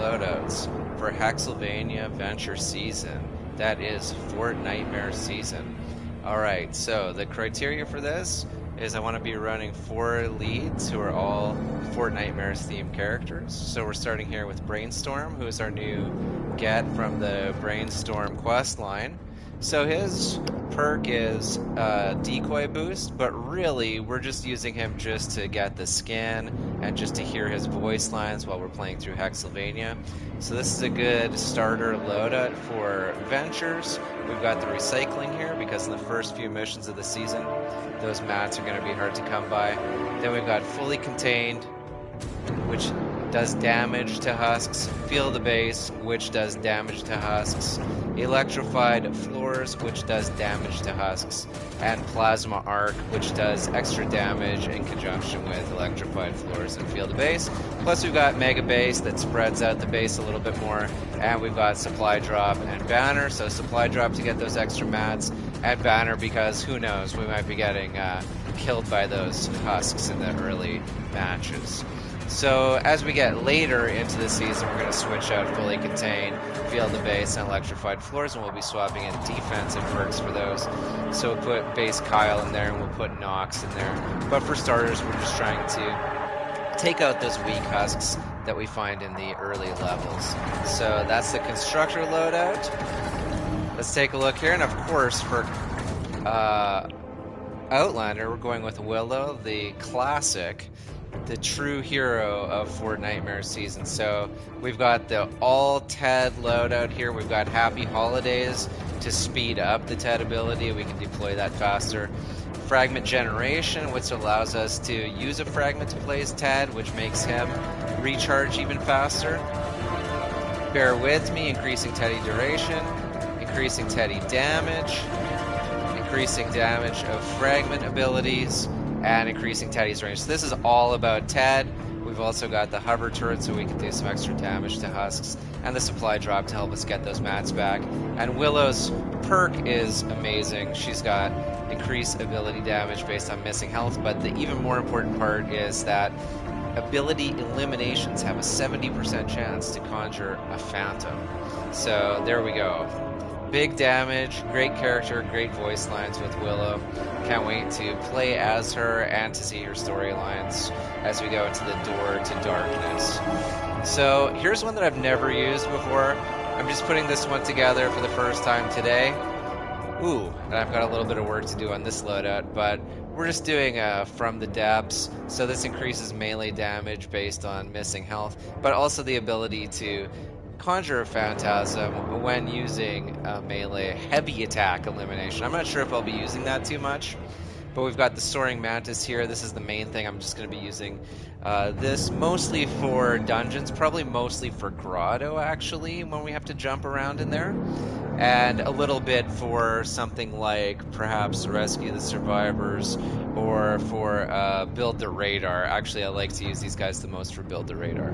loadouts for Hexylvania Venture Season. That is Fortnitemares Season. Alright, so the criteria for this is I want to be running 4 leads who are all Fortnitemares themed characters. So we're starting here with Brainstorm, who is our new get from the Brainstorm quest line. So his perk is decoy boost, but really we're just using him just to get the skin and just to hear his voice lines while we're playing through Hexylvania. So this is a good starter loadout for ventures. We've got the recycling here because in the first few missions of the season, those mats are going to be hard to come by. Then we've got fully contained, which does damage to husks, feel the base, which does damage to husks, electrified floors, which does damage to husks, and plasma arc, which does extra damage in conjunction with electrified floors and feel the base. Plus we've got mega base that spreads out the base a little bit more, and we've got supply drop and banner. So supply drop to get those extra mats, and banner because who knows, we might be getting killed by those husks in the early matches. So as we get later into the season, we're going to switch out fully contained, feel the base, and electrified floors, and we'll be swapping in defensive perks for those. So we'll put base Kyle in there, and we'll put Nox in there. But for starters, we're just trying to take out those weak husks that we find in the early levels. So that's the constructor loadout. Let's take a look here, and of course for Outlander, we're going with Willow, the classic, the true hero of Fortnitemares season. So we've got the all TED loadout here. We've got Happy Holidays to speed up the TED ability. We can deploy that faster. Fragment generation, which allows us to use a fragment to place TED, which makes him recharge even faster. Bear with me, increasing Teddy duration, increasing Teddy damage, increasing damage of fragment abilities, and increasing Teddy's range. So this is all about Ted. We've also got the hover turret so we can do some extra damage to husks, and the supply drop to help us get those mats back. And Willow's perk is amazing. She's got increased ability damage based on missing health, but the even more important part is that ability eliminations have a 70% chance to conjure a phantom. So there we go. Big damage, great character, great voice lines with Willow. Can't wait to play as her and to see her storylines as we go into the Door to Darkness. So here's one that I've never used before. I'm just putting this one together for the first time today. Ooh, and I've got a little bit of work to do on this loadout, but we're just doing From the Depths. So this increases melee damage based on missing health, but also the ability to conjure a phantasm when using melee heavy attack elimination. I'm not sure if I'll be using that too much, but we've got the Soaring Mantis here. This is the main thing. I'm just going to be using this mostly for dungeons, probably mostly for Grotto actually, when we have to jump around in there, and a little bit for something like perhaps Rescue the Survivors or for Build the Radar. Actually, I like to use these guys the most for Build the Radar.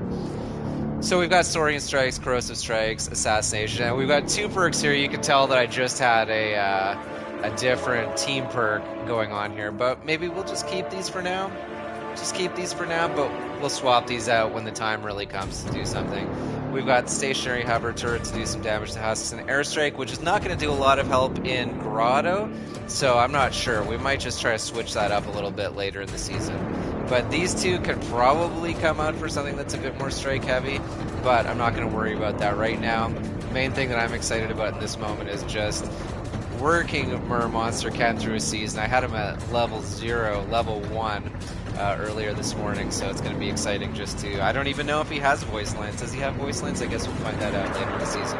So we've got Soaring Strikes, Corrosive Strikes, Assassination, and we've got 2 perks here. You can tell that I just had a different team perk going on here, but maybe we'll just keep these for now. But we'll swap these out when the time really comes to do something. We've got Stationary Hover Turret to do some damage to husks, and Airstrike, which is not going to do a lot of help in Grotto, so I'm not sure. We might just try to switch that up a little bit later in the season. But these 2 could probably come out for something that's a bit more strike heavy, but I'm not going to worry about that right now. The main thing that I'm excited about in this moment is just working Mermonster Ken through a season. I had him at level 0, level 1 earlier this morning, so it's going to be exciting just to... I don't even know if he has voice lines. Does he have voice lines? I guess we'll find that out later in the season.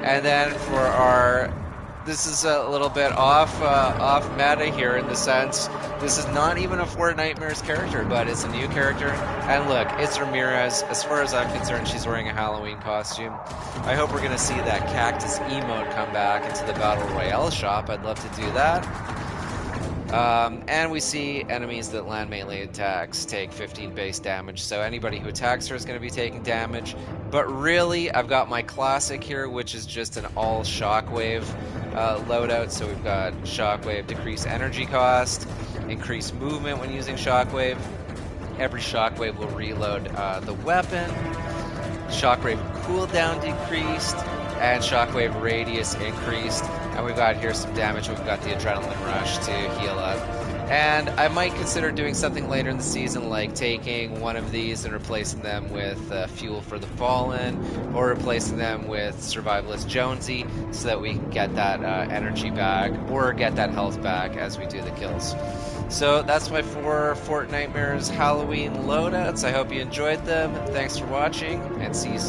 And then for our... This is a little bit off meta here in the sense this is not even a Fortnitemares character, but it's a new character. And look, it's Ramirez. As far as I'm concerned, she's wearing a Halloween costume. I hope we're going to see that cactus emote come back into the Battle Royale shop. I'd love to do that. And we see enemies that land melee attacks take 15 base damage, so anybody who attacks her is going to be taking damage. But really, I've got my classic here, which is just an all shockwave loadout. So we've got shockwave, decrease energy cost, increase movement when using shockwave. Every shockwave will reload the weapon. shockwave cooldown decreased, and shockwave radius increased. And we've got here some damage. We've got the adrenaline rush to heal up. And I might consider doing something later in the season, like taking one of these and replacing them with Fuel for the Fallen, or replacing them with Survivalist Jonesy, so that we can get that energy back, or get that health back as we do the kills. So that's my 4 Fortnitemares Halloween loadouts. I hope you enjoyed them. Thanks for watching, and see you soon.